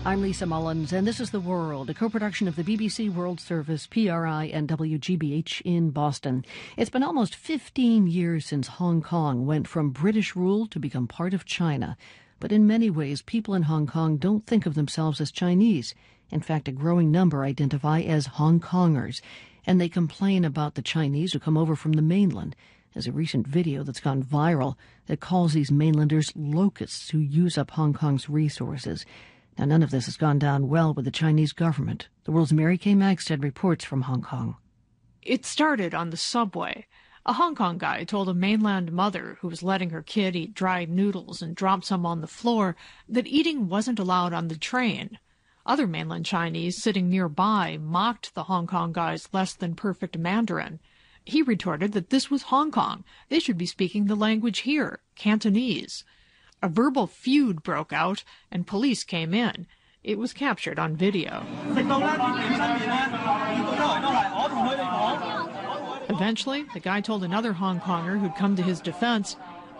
I'm Lisa Mullins, and this is The World, a co-production of the BBC World Service, PRI, and WGBH in Boston. It's been almost 15 years since Hong Kong went from British rule to become part of China. But in many ways, people in Hong Kong don't think of themselves as Chinese. In fact, a growing number identify as Hong Kongers, and they complain about the Chinese who come over from the mainland. There's a recent video that's gone viral that calls these mainlanders locusts who use up Hong Kong's resources. Now, none of this has gone down well with the Chinese government. The World's Mary Kay Magstead reports from Hong Kong. It started on the subway. A Hong Kong guy told a mainland mother who was letting her kid eat dried noodles and drop some on the floor that eating wasn't allowed on the train. Other mainland Chinese sitting nearby mocked the Hong Kong guy's less-than-perfect Mandarin. He retorted that this was Hong Kong. They should be speaking the language here, Cantonese. A verbal feud broke out, and police came in. It was captured on video. Eventually, the guy told another Hong Konger who'd come to his defense,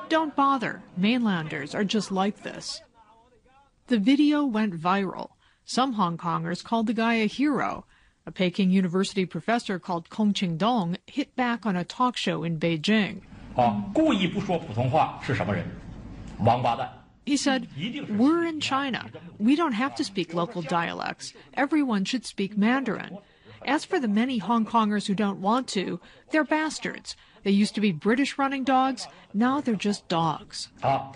"Don't bother. Mainlanders are just like this." The video went viral. Some Hong Kongers called the guy a hero. A Peking University professor called Kong Qingdong hit back on a talk show in Beijing. He said, "We're in China. We don't have to speak local dialects. Everyone should speak Mandarin. As for the many Hong Kongers who don't want to, they're bastards. They used to be British running dogs. Now they're just dogs." That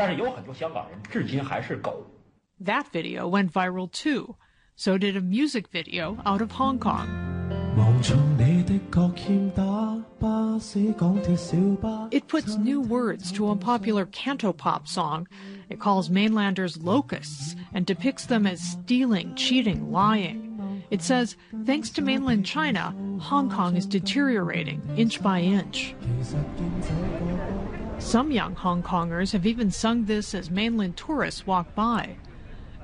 video went viral too. So did a music video out of Hong Kong. It puts new words to a popular cantopop song. It calls mainlanders locusts and depicts them as stealing, cheating, lying. It says, thanks to mainland China, Hong Kong is deteriorating inch by inch. Some young Hong Kongers have even sung this as mainland tourists walk by.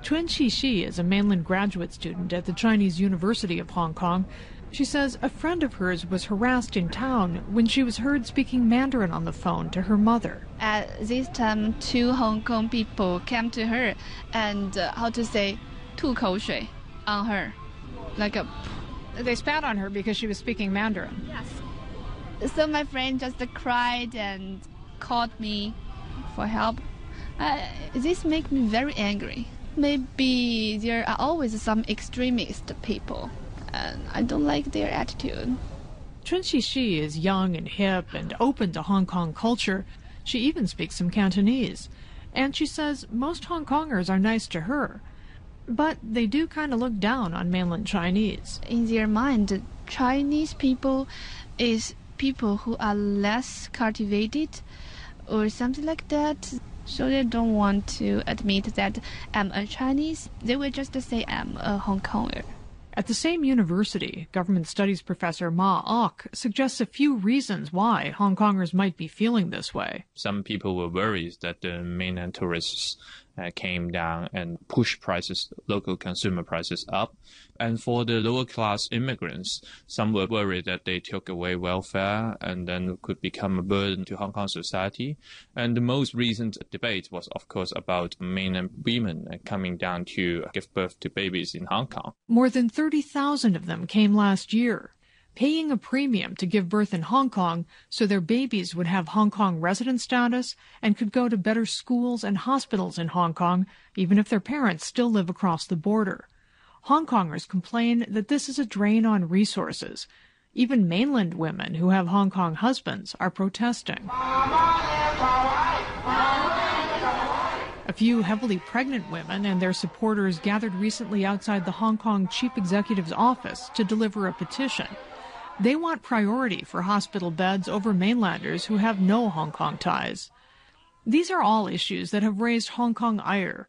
Chun Qixi is a mainland graduate student at the Chinese University of Hong Kong. She says a friend of hers was harassed in town when she was heard speaking Mandarin on the phone to her mother. At this time, two Hong Kong people came to her and, 吐口水 on her. They spat on her because she was speaking Mandarin. Yes. So my friend just cried and called me for help. This makes me very angry. Maybe there are always some extremist people, and I don't like their attitude. Chun Qixi is young and hip and open to Hong Kong culture. She even speaks some Cantonese. And she says most Hong Kongers are nice to her. But they do kind of look down on mainland Chinese. In their mind, Chinese people is people who are less cultivated or something like that. So they don't want to admit that I'm a Chinese. They will just say I'm a Hong Konger. At the same university, government studies professor Ma Ok suggests a few reasons why Hong Kongers might be feeling this way. Some people were worried that the mainland tourists came down and pushed prices, local consumer prices up. And for the lower class immigrants, some were worried that they took away welfare and then could become a burden to Hong Kong society. And the most recent debate was, of course, about mainland women coming down to give birth to babies in Hong Kong. More than 30,000 of them came last year, paying a premium to give birth in Hong Kong so their babies would have Hong Kong resident status and could go to better schools and hospitals in Hong Kong, even if their parents still live across the border. Hong Kongers complain that this is a drain on resources. Even mainland women who have Hong Kong husbands are protesting. A few heavily pregnant women and their supporters gathered recently outside the Hong Kong chief executive's office to deliver a petition. They want priority for hospital beds over mainlanders who have no Hong Kong ties. These are all issues that have raised Hong Kong ire.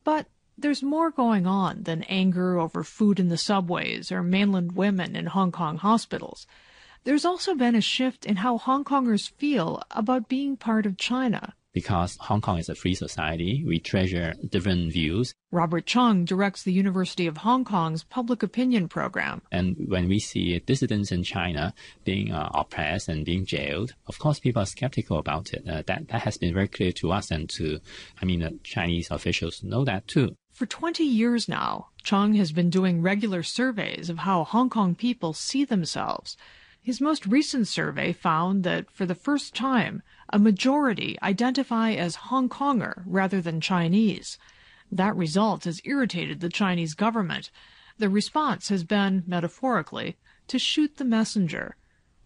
But there's more going on than anger over food in the subways or mainland women in Hong Kong hospitals. There's also been a shift in how Hong Kongers feel about being part of China. because Hong Kong is a free society. We treasure different views. Robert Chung directs the University of Hong Kong's Public Opinion Program. And when we see dissidents in China being oppressed and being jailed, of course, people are skeptical about it. That has been very clear to us and to, Chinese officials know that too. For 20 years now, Chung has been doing regular surveys of how Hong Kong people see themselves. His most recent survey found that for the first time, a majority identify as Hong Konger rather than Chinese. That result has irritated the Chinese government. The response has been, metaphorically, to shoot the messenger.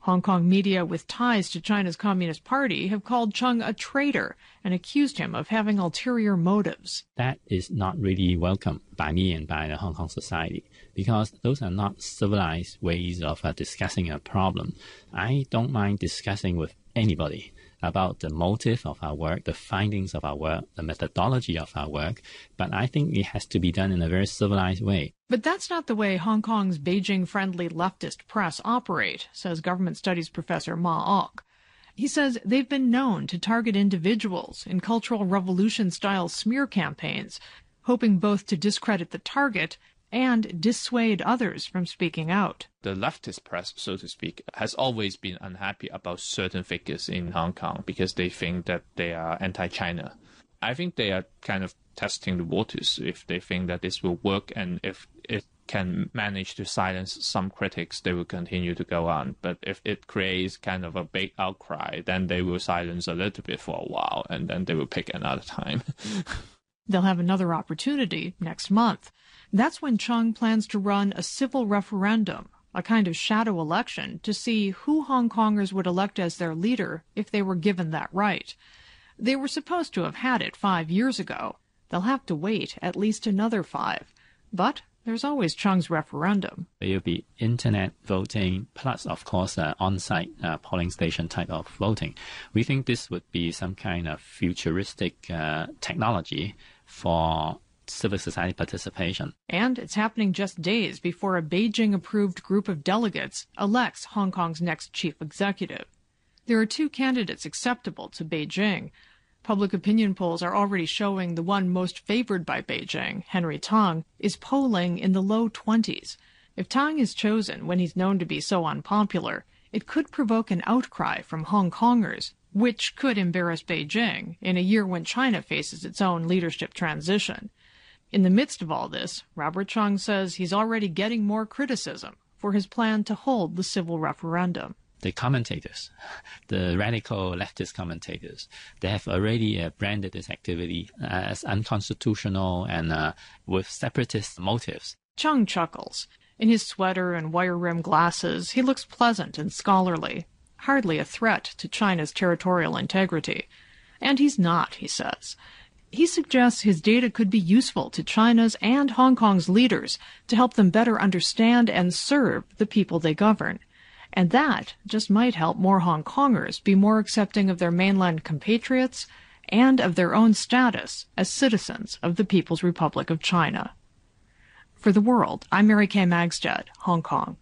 Hong Kong media with ties to China's Communist Party have called Chung a traitor and accused him of having ulterior motives. That is not really welcome by me and by the Hong Kong society, because those are not civilized ways of discussing a problem. I don't mind discussing with anybody about the motive of our work, the findings of our work, the methodology of our work, but I think it has to be done in a very civilized way. But that's not the way Hong Kong's Beijing-friendly leftist press operate, says government studies professor Ma Ok. He says they've been known to target individuals in Cultural Revolution-style smear campaigns, hoping both to discredit the target and dissuade others from speaking out. The leftist press, so to speak, has always been unhappy about certain figures in Hong Kong because they think that they are anti-China. I think they are kind of testing the waters if they think that this will work, and if it can manage to silence some critics, they will continue to go on. But if it creates kind of a big outcry, then they will silence a little bit for a while, and then they will pick another time. They'll have another opportunity next month. That's when Chung plans to run a civil referendum, a kind of shadow election, to see who Hong Kongers would elect as their leader if they were given that right. They were supposed to have had it 5 years ago. They'll have to wait at least another 5. But there's always Chung's referendum. It will be internet voting plus, of course, on-site polling station type of voting. We think this would be some kind of futuristic technology for civil society participation. And it's happening just days before a Beijing-approved group of delegates elects Hong Kong's next chief executive. There are 2 candidates acceptable to Beijing. Public opinion polls are already showing the one most favored by Beijing, Henry Tang, is polling in the low 20s. If Tang is chosen when he's known to be so unpopular, it could provoke an outcry from Hong Kongers, which could embarrass Beijing in a year when China faces its own leadership transition. In the midst of all this, Robert Chung says he's already getting more criticism for his plan to hold the civil referendum. The commentators, the radical leftist commentators, they have already branded this activity as unconstitutional and with separatist motives. Chung chuckles. In his sweater and wire-rimmed glasses, he looks pleasant and scholarly, hardly a threat to China's territorial integrity. And he's not, he says. He suggests his data could be useful to China's and Hong Kong's leaders to help them better understand and serve the people they govern. And that just might help more Hong Kongers be more accepting of their mainland compatriots and of their own status as citizens of the People's Republic of China. For The World, I'm Mary Kay Magstead, Hong Kong.